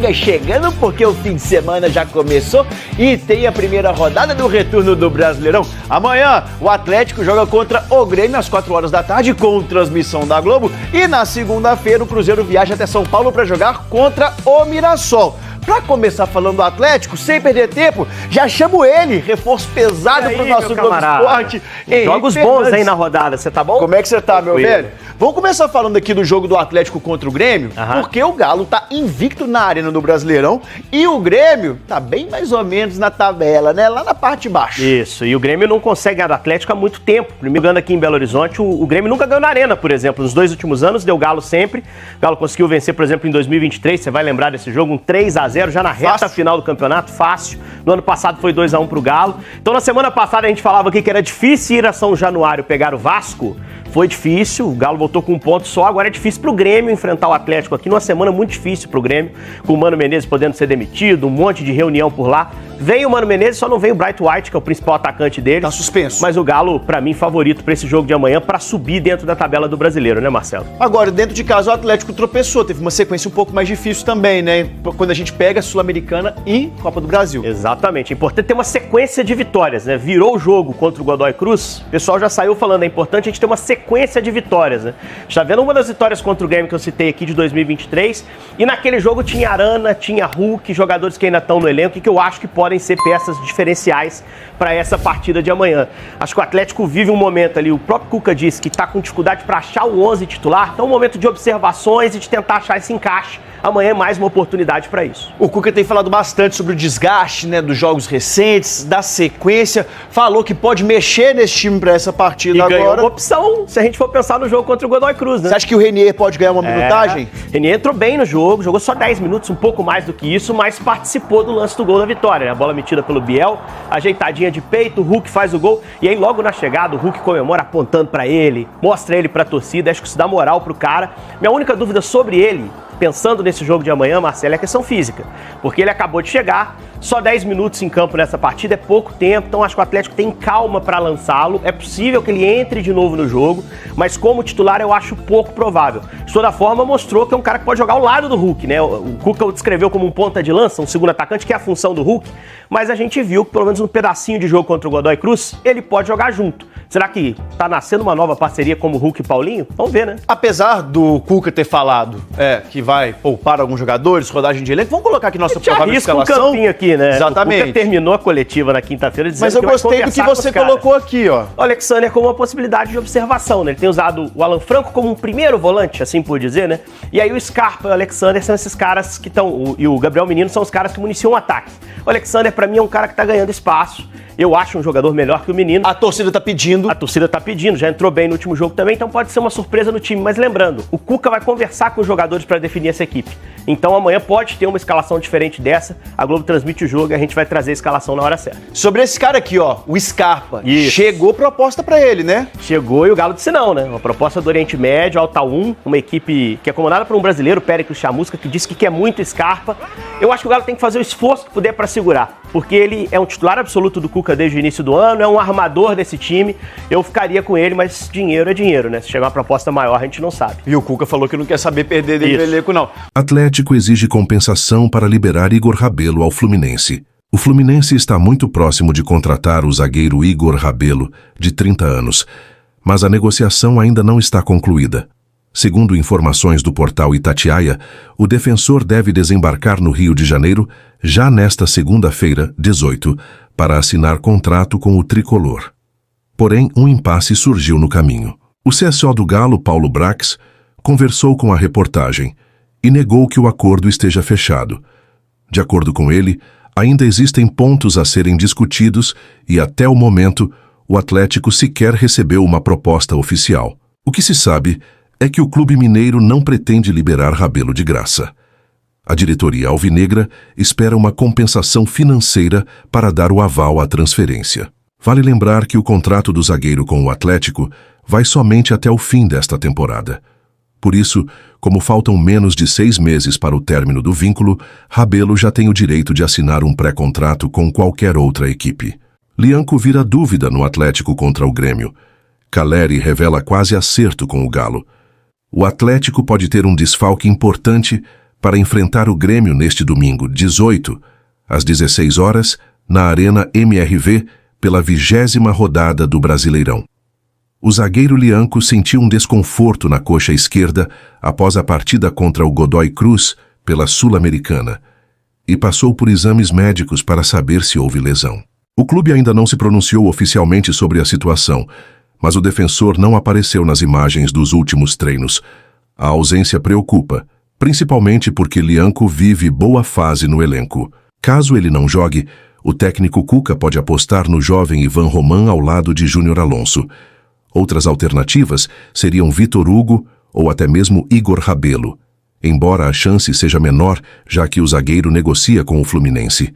chega chegando porque o fim de semana já começou e tem a primeira rodada do retorno do Brasileirão. Amanhã o Atlético joga contra o Grêmio às 4 horas da tarde com transmissão da Globo e na segunda-feira o Cruzeiro viaja até São Paulo para jogar contra o Mirassol. Pra começar falando do Atlético, sem perder tempo, já chamo ele, reforço pesado pro nosso Globo Esporte. Jogos bons aí na rodada, você tá bom? Como é que você tá, meu velho? Vamos começar falando aqui do jogo do Atlético contra o Grêmio, porque o Galo tá invicto na arena do Brasileirão e o Grêmio tá bem mais ou menos na tabela, né? Lá na parte de baixo. Isso, e o Grêmio não consegue ganhar do Atlético há muito tempo. Primeiro ganhando aqui em Belo Horizonte, o Grêmio nunca ganhou na arena, por exemplo. Nos 2 últimos anos, deu Galo sempre. O Galo conseguiu vencer, por exemplo, em 2023, você vai lembrar desse jogo, um 3-0 já na reta final do campeonato, fácil. No ano passado foi 2-1 pro Galo. Então na semana passada a gente falava aqui que era difícil ir a São Januário pegar o Vasco. Foi difícil, o Galo voltou com um ponto só, agora é difícil pro Grêmio enfrentar o Atlético aqui, numa semana muito difícil pro Grêmio, com o Mano Menezes podendo ser demitido, um monte de reunião por lá. Veio o Mano Menezes, só não veio o Bright White, que é o principal atacante dele. Tá suspenso. Mas o Galo, pra mim, favorito pra esse jogo de amanhã, pra subir dentro da tabela do Brasileiro, né, Marcelo? Agora, dentro de casa, o Atlético tropeçou, teve uma sequência um pouco mais difícil também, né? Quando a gente pega a Sul-Americana e Copa do Brasil. Exatamente, é importante ter uma sequência de vitórias, né? Virou o jogo contra o Godoy Cruz, o pessoal já saiu falando, é importante a gente ter uma sequência de vitórias, né? Está vendo uma das vitórias contra o Grêmio que eu citei aqui de 2023, e naquele jogo tinha Arana, tinha Hulk, jogadores que ainda estão no elenco e que eu acho que podem ser peças diferenciais para essa partida de amanhã. Acho que o Atlético vive um momento ali, o próprio Cuca disse que está com dificuldade para achar o 11 titular, então é um momento de observações e de tentar achar esse encaixe. Amanhã é mais uma oportunidade para isso. O Cuca tem falado bastante sobre o desgaste, né, dos jogos recentes, da sequência, falou que pode mexer nesse time para essa partida agora. Ganhou uma opção, se a gente for pensar no jogo contra o Godoy Cruz, né? Você acha que o Renier pode ganhar uma minutagem? Renier entrou bem no jogo, jogou só 10 minutos, um pouco mais do que isso, mas participou do lance do gol da vitória, né? A bola metida pelo Biel, ajeitadinha de peito, o Hulk faz o gol, e aí logo na chegada o Hulk comemora apontando para ele, mostra ele pra torcida, acho que isso dá moral pro cara. Minha única dúvida sobre ele, pensando nesse jogo de amanhã, Marcelo, é a questão física. Porque ele acabou de chegar, só 10 minutos em campo nessa partida, é pouco tempo, então acho que o Atlético tem calma para lançá-lo. É possível que ele entre de novo no jogo, mas como titular eu acho pouco provável. De toda forma, mostrou que é um cara que pode jogar ao lado do Hulk, né? O Cuca o descreveu como um ponta de lança, um segundo atacante, que é a função do Hulk, mas a gente viu que pelo menos um pedacinho de jogo contra o Godoy Cruz, ele pode jogar junto. Será que tá nascendo uma nova parceria como Hulk e Paulinho? Vamos ver, né? Apesar do Cuca ter falado que vai poupar alguns jogadores, rodagem de elenco, vamos colocar aqui nossa provável escalação. Um campinho aqui, né? Exatamente. O Cuca terminou a coletiva na quinta-feira dizendo mas eu gostei do que você colocou aqui, ó. O Alexander como uma possibilidade de observação, né? Ele tem usado o Alan Franco como um primeiro volante, assim por dizer, né? E aí o Scarpa e o Alexander são esses caras que estão... E o Gabriel Menino são os caras que municiam o ataque. O Alexander, pra mim, é um cara que tá ganhando espaço. Eu acho um jogador melhor que o Menino. A torcida tá pedindo. A torcida tá pedindo, já entrou bem no último jogo também, então pode ser uma surpresa no time. Mas lembrando, o Cuca vai conversar com os jogadores para definir essa equipe. Então amanhã pode ter uma escalação diferente dessa. A Globo transmite o jogo e a gente vai trazer a escalação na hora certa. Sobre esse cara aqui, ó, o Scarpa. Isso. Chegou proposta para ele, né? Chegou e o Galo disse não, né? Uma proposta do Oriente Médio, Alta 1, uma equipe que é comandada por um brasileiro, Péricles Chamusca, que disse que quer muito Scarpa. Eu acho que o Galo tem que fazer o esforço que puder para segurar, porque ele é um titular absoluto do Cuca desde o início do ano, é um armador desse time. Eu ficaria com ele, mas dinheiro é dinheiro, né? Se chegar uma proposta maior, a gente não sabe. E o Cuca falou que não quer saber perder dele no elenco, não. Atlético exige compensação para liberar Igor Rabelo ao Fluminense. O Fluminense está muito próximo de contratar o zagueiro Igor Rabelo, de 30 anos, mas a negociação ainda não está concluída. Segundo informações do portal Itatiaia, o defensor deve desembarcar no Rio de Janeiro já nesta segunda-feira, 18, para assinar contrato com o tricolor. Porém, um impasse surgiu no caminho. O CSO do Galo, Paulo Brax, conversou com a reportagem e negou que o acordo esteja fechado. De acordo com ele, ainda existem pontos a serem discutidos e, até o momento, o Atlético sequer recebeu uma proposta oficial. O que se sabe é que o clube mineiro não pretende liberar Rabelo de graça. A diretoria alvinegra espera uma compensação financeira para dar o aval à transferência. Vale lembrar que o contrato do zagueiro com o Atlético vai somente até o fim desta temporada. Por isso, como faltam menos de 6 meses para o término do vínculo, Rabelo já tem o direito de assinar um pré-contrato com qualquer outra equipe. Lianco vira dúvida no Atlético contra o Grêmio. Caleri revela quase acerto com o Galo. O Atlético pode ter um desfalque importante para enfrentar o Grêmio neste domingo, 18, às 16 horas, na Arena MRV, pela 20ª rodada do Brasileirão. O zagueiro Lianco sentiu um desconforto na coxa esquerda após a partida contra o Godoy Cruz pela Sul-Americana e passou por exames médicos para saber se houve lesão. O clube ainda não se pronunciou oficialmente sobre a situação, mas o defensor não apareceu nas imagens dos últimos treinos. A ausência preocupa, principalmente porque Lianco vive boa fase no elenco. Caso ele não jogue, o técnico Cuca pode apostar no jovem Ivan Roman ao lado de Júnior Alonso. Outras alternativas seriam Vitor Hugo ou até mesmo Igor Rabelo, embora a chance seja menor, já que o zagueiro negocia com o Fluminense.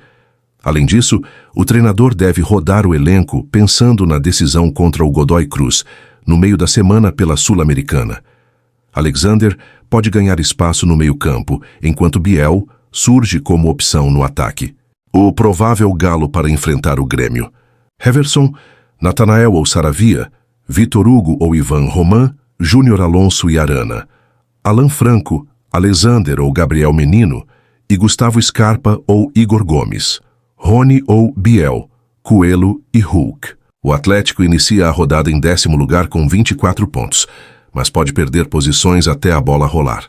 Além disso, o treinador deve rodar o elenco pensando na decisão contra o Godoy Cruz, no meio da semana pela Sul-Americana. Alexander pode ganhar espaço no meio-campo, enquanto Biel surge como opção no ataque. O provável galo para enfrentar o Grêmio: Heverson, Natanael ou Saravia, Vitor Hugo ou Ivan Roman, Júnior Alonso e Arana, Alan Franco, Alexander ou Gabriel Menino, e Gustavo Scarpa ou Igor Gomes, Rony ou Biel, Coelho e Hulk. O Atlético inicia a rodada em 10º lugar com 24 pontos, mas pode perder posições até a bola rolar.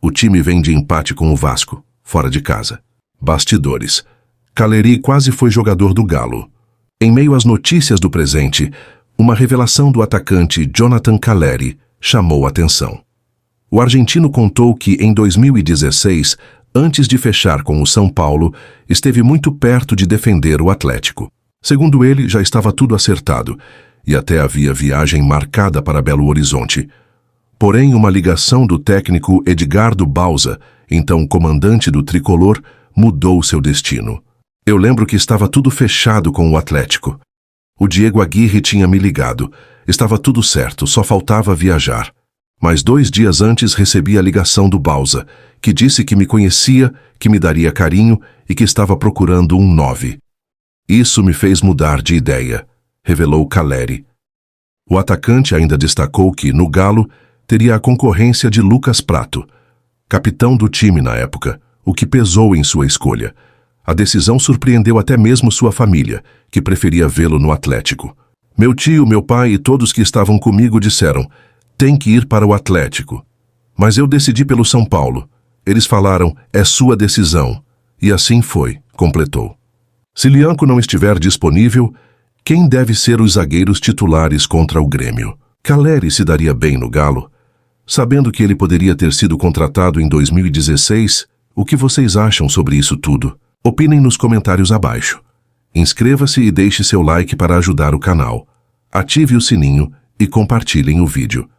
O time vem de empate com o Vasco, fora de casa. Bastidores: Caleri quase foi jogador do Galo. Em meio às notícias do presente, uma revelação do atacante Jonathan Caleri chamou a atenção. O argentino contou que, em 2016, antes de fechar com o São Paulo, esteve muito perto de defender o Atlético. Segundo ele, já estava tudo acertado, e até havia viagem marcada para Belo Horizonte. Porém, uma ligação do técnico Edgardo Bauza, então comandante do tricolor, mudou seu destino. Eu lembro que estava tudo fechado com o Atlético. O Diego Aguirre tinha me ligado. Estava tudo certo, só faltava viajar. Mas 2 dias antes recebi a ligação do Bauza, que disse que me conhecia, que me daria carinho e que estava procurando um 9. Isso me fez mudar de ideia, revelou Caleri. O atacante ainda destacou que, no Galo, teria a concorrência de Lucas Prato, capitão do time na época, o que pesou em sua escolha. A decisão surpreendeu até mesmo sua família, que preferia vê-lo no Atlético. Meu tio, meu pai e todos que estavam comigo disseram: tem que ir para o Atlético. Mas eu decidi pelo São Paulo. Eles falaram: é sua decisão. E assim foi, completou. Se Lianco não estiver disponível, quem deve ser os zagueiros titulares contra o Grêmio? Caleri se daria bem no Galo? Sabendo que ele poderia ter sido contratado em 2016, o que vocês acham sobre isso tudo? Opinem nos comentários abaixo. Inscreva-se e deixe seu like para ajudar o canal. Ative o sininho e compartilhem o vídeo.